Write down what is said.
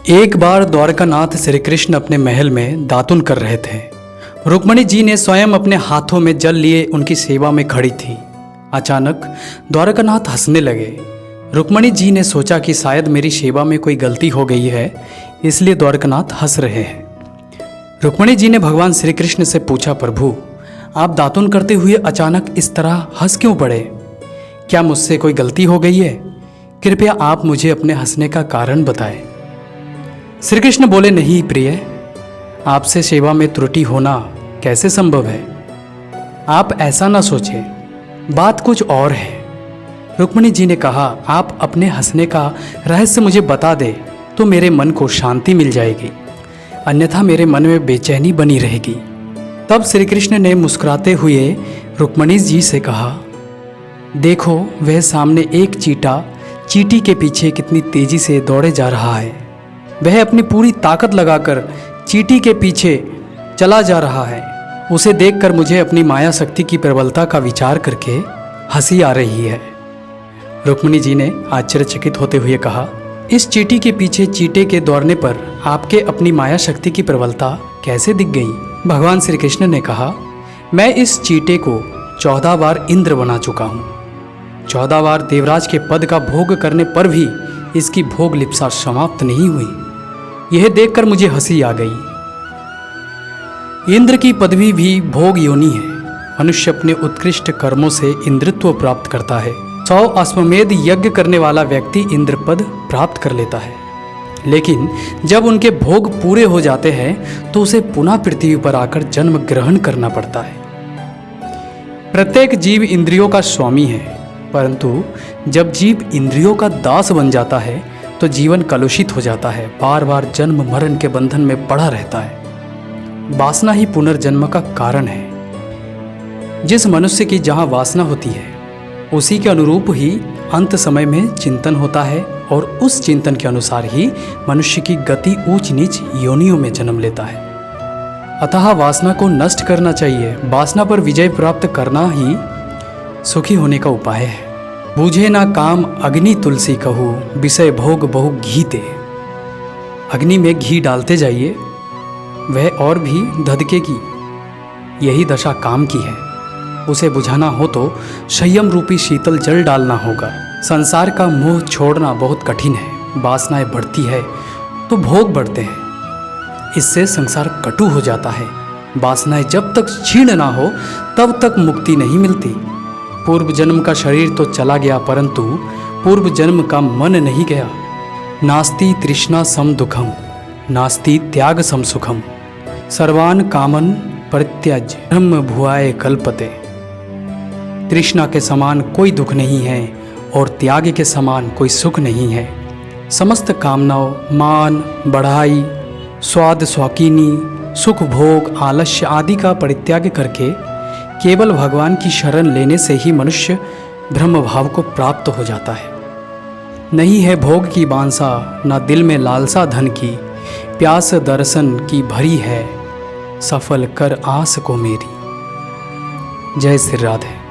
एक बार द्वारकानाथ श्री कृष्ण अपने महल में दातुन कर रहे थे। रुक्मणी जी ने स्वयं अपने हाथों में जल लिए उनकी सेवा में खड़ी थी। अचानक द्वारकानाथ हंसने लगे। रुक्मणी जी ने सोचा कि शायद मेरी सेवा में कोई गलती हो गई है, इसलिए द्वारकानाथ हंस रहे हैं। रुक्मणी जी ने भगवान श्री कृष्ण से पूछा, प्रभु आप दातुन करते हुए अचानक इस तरह हंस क्यों पड़े? क्या मुझसे कोई गलती हो गई है? कृपया आप मुझे अपने हंसने का कारण बताएं। श्री कृष्ण बोले, नहीं प्रिय, आपसे सेवा में त्रुटि होना कैसे संभव है? आप ऐसा ना सोचें, बात कुछ और है। रुक्मणी जी ने कहा, आप अपने हंसने का रहस्य मुझे बता दे तो मेरे मन को शांति मिल जाएगी, अन्यथा मेरे मन में बेचैनी बनी रहेगी। तब श्री कृष्ण ने मुस्कुराते हुए रुक्मणी जी से कहा, देखो वह सामने एक चींटा चींटी के पीछे कितनी तेजी से दौड़े जा रहा है। वह अपनी पूरी ताकत लगाकर चींटी के पीछे चला जा रहा है। उसे देखकर मुझे अपनी माया शक्ति की प्रबलता का विचार करके हंसी आ रही है। रुक्मणी जी ने आश्चर्यचकित होते हुए कहा, इस चींटी के पीछे चींटे के दौड़ने पर आपके अपनी माया शक्ति की प्रबलता कैसे दिख गई? भगवान श्री कृष्ण ने कहा, मैं इस चींटे को 14 बार इंद्र बना चुका हूँ। 14 बार देवराज के पद का भोग करने पर भी इसकी भोग लिप्सा समाप्त नहीं हुई। यह देखकर मुझे हंसी आ गई। इंद्र की पदवी भी भोग योनि है। मनुष्य अपने उत्कृष्ट कर्मों से इंद्रत्व प्राप्त करता है। 100 अश्वमेध यज्ञ करने वाला व्यक्ति इंद्र पद प्राप्त कर लेता है, लेकिन जब उनके भोग पूरे हो जाते हैं तो उसे पुनः पृथ्वी पर आकर जन्म ग्रहण करना पड़ता है। प्रत्येक जीव इंद्रियों का स्वामी है, परंतु जब जीव इंद्रियों का दास बन जाता है तो जीवन कलुषित हो जाता है, बार बार जन्म मरण के बंधन में पड़ा रहता है। वासना ही पुनर्जन्म का कारण है। जिस मनुष्य की जहाँ वासना होती है उसी के अनुरूप ही अंत समय में चिंतन होता है, और उस चिंतन के अनुसार ही मनुष्य की गति ऊंच नीच योनियों में जन्म लेता है। अतः वासना को नष्ट करना चाहिए। वासना पर विजय प्राप्त करना ही सुखी होने का उपाय है। बूझे ना काम अग्नि तुलसी कहूँ, विषय भोग बहु घी ते। अग्नि में घी डालते जाइए, वह और भी धधकेगी। यही दशा काम की है। उसे बुझाना हो तो संयम रूपी शीतल जल डालना होगा। संसार का मोह छोड़ना बहुत कठिन है। वासनाएं बढ़ती है तो भोग बढ़ते हैं, इससे संसार कटु हो जाता है। वासनाएं जब तक क्षीण ना हो तब तक मुक्ति नहीं मिलती। पूर्व जन्म का शरीर तो चला गया, परंतु पूर्व जन्म का मन नहीं गया। नास्ति तृष्णा सम दुखम, नास्ति त्याग सम सुखम, सर्वान कामन परित्यज्य ब्रह्म भुआय कल्पते। तृष्णा के समान कोई दुख नहीं है और त्याग के समान कोई सुख नहीं है। समस्त कामनाओं, मान, बढ़ाई, स्वाद शौकीनी, सुख भोग, आलस्य आदि का परित्याग करके केवल भगवान की शरण लेने से ही मनुष्य ब्रह्म भाव को प्राप्त हो जाता है। नहीं है भोग की बांसा, ना दिल में लालसा धन की, प्यास दर्शन की भरी है, सफल कर आस को मेरी। जय श्री राधे।